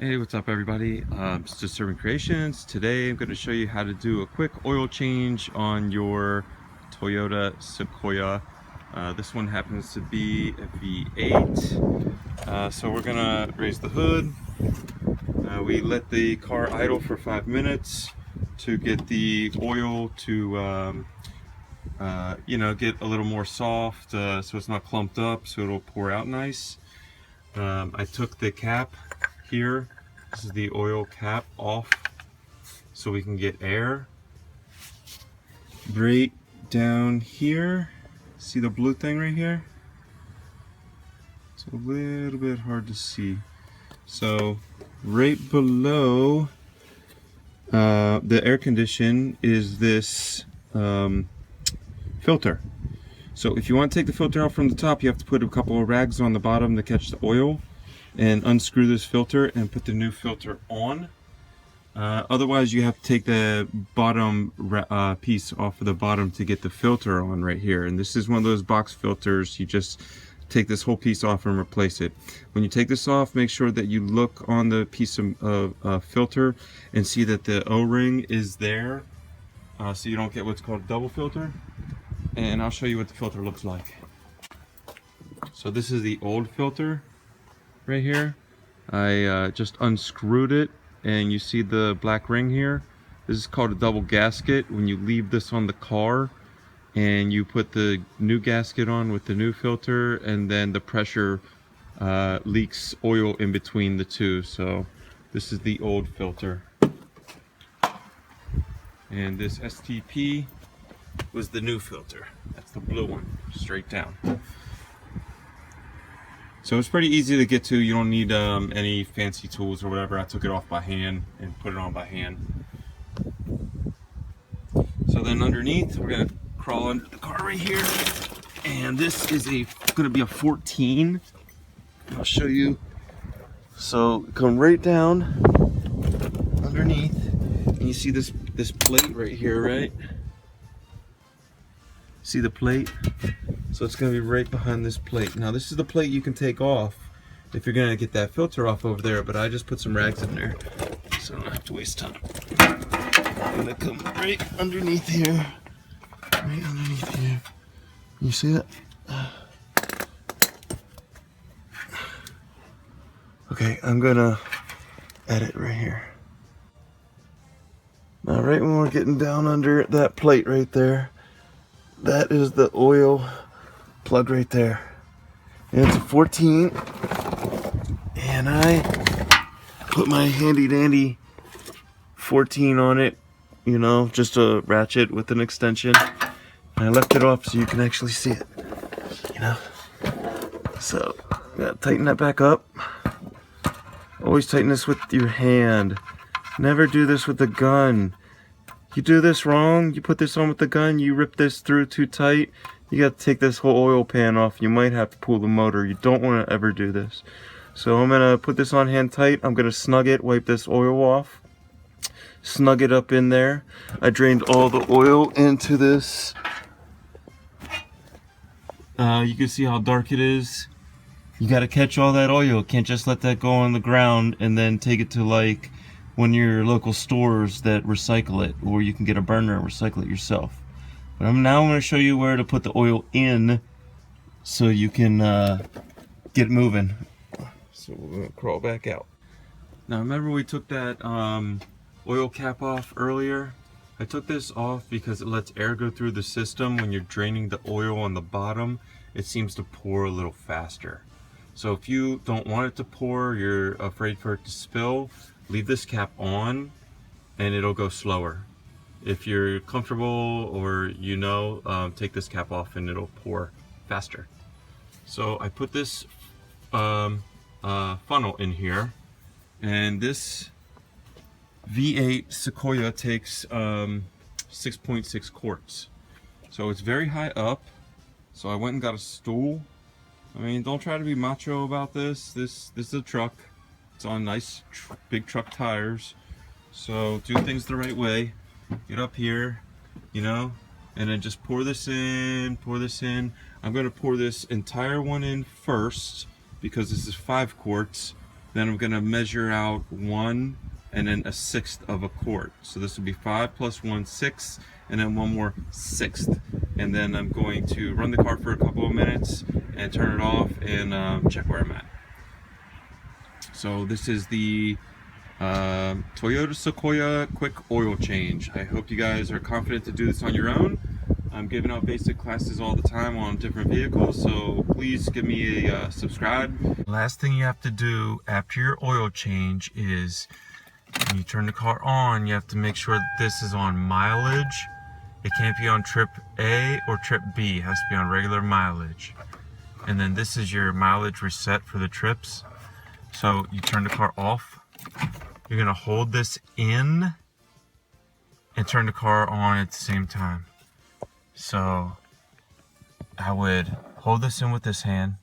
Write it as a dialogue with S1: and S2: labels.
S1: Hey, what's up everybody? It's just serving Kreationz. Today I'm going to show you how to do a quick oil change on your Toyota Sequoia. This one happens to be a V8. So we're going to raise the hood. We let the car idle for 5 minutes to get the oil to get a little more soft, so it's not clumped up, so it'll pour out nice. I took the cap here, this is the oil cap, off so we can get air. Right down here, see the blue thing right here? It's a little bit hard to see. So right below the air condition is this filter. So if you want to take the filter out from the top, you have to put a couple of rags on the bottom to catch the oil and unscrew this filter and put the new filter on. Otherwise you have to take the bottom piece off of the bottom to get the filter on right here. And this is one of those box filters. You just take this whole piece off and replace it. When you take this off, make sure that you look on the piece of filter and see that the O-ring is there, so you don't get what's called a double filter. And I'll show you what the filter looks like. So this is the old filter right here. I just unscrewed it and you see the black ring here. This is called a double gasket. When you leave this on the car and you put the new gasket on with the new filter, and then the pressure leaks oil in between the two. So this is the old filter. And this STP was the new filter. That's the blue one, straight down. So it's pretty easy to get to. You don't need any fancy tools or whatever. I took it off by hand and put it on by hand. So then underneath, we're gonna crawl under the car right here. And this is gonna be a 14. I'll show you. So come right down underneath, and you see this plate right here, right? See the plate? So it's going to be right behind this plate. Now this is the plate you can take off if you're going to get that filter off over there, but I just put some rags in there so I don't have to waste time. I'm going to come right underneath here. Right underneath here. You see it? Okay, I'm going to edit right here. Now right when we're getting down under that plate right there, that is the oil plug right there. And it's a 14. And I put my handy dandy 14 on it, you know, just a ratchet with an extension. And I left it off so you can actually see it, you know. So, gotta tighten that back up. Always tighten this with your hand. Never do this with the gun. You do this wrong, you put this on with the gun, you rip this through too tight, you got to take this whole oil pan off. You might have to pull the motor. You don't want to ever do this. So I'm going to put this on hand tight. I'm going to snug it, wipe this oil off, snug it up in there. I drained all the oil into this. You can see how dark it is. You got to catch all that oil. Can't just let that go on the ground and then take it to like one of your local stores that recycle it, or you can get a burner and recycle it yourself. But now I'm going to show you where to put the oil in so you can get moving. So we're going to crawl back out. Now remember we took that oil cap off earlier? I took this off because it lets air go through the system. When you're draining the oil on the bottom, it seems to pour a little faster. So if you don't want it to pour, you're afraid for it to spill, leave this cap on and it'll go slower. If you're comfortable or take this cap off and it'll pour faster. So I put this funnel in here, and this V8 Sequoia takes 6.6 quarts. So it's very high up, so I went and got a stool. I mean, don't try to be macho about this. This is a truck. It's on nice big truck tires, so do things the right way. Get up here, and then just pour this in, I'm going to pour this entire one in first because this is 5 quarts, Then I'm going to measure out 1 and then a 1/6 of a quart. So this will be 5 plus 1, 6, and then one more 1/6. And then I'm going to run the car for a couple of minutes and turn it off and check where I'm at. So this is the Toyota Sequoia quick oil change. I hope you guys are confident to do this on your own. I'm giving out basic classes all the time on different vehicles, so please give me a subscribe. Last thing you have to do after your oil change is when you turn the car on, you have to make sure that this is on mileage. It can't be on trip A or trip B. It has to be on regular mileage. And then this is your mileage reset for the trips. So you turn the car off. You're gonna hold this in and turn the car on at the same time. So I would hold this in with this hand,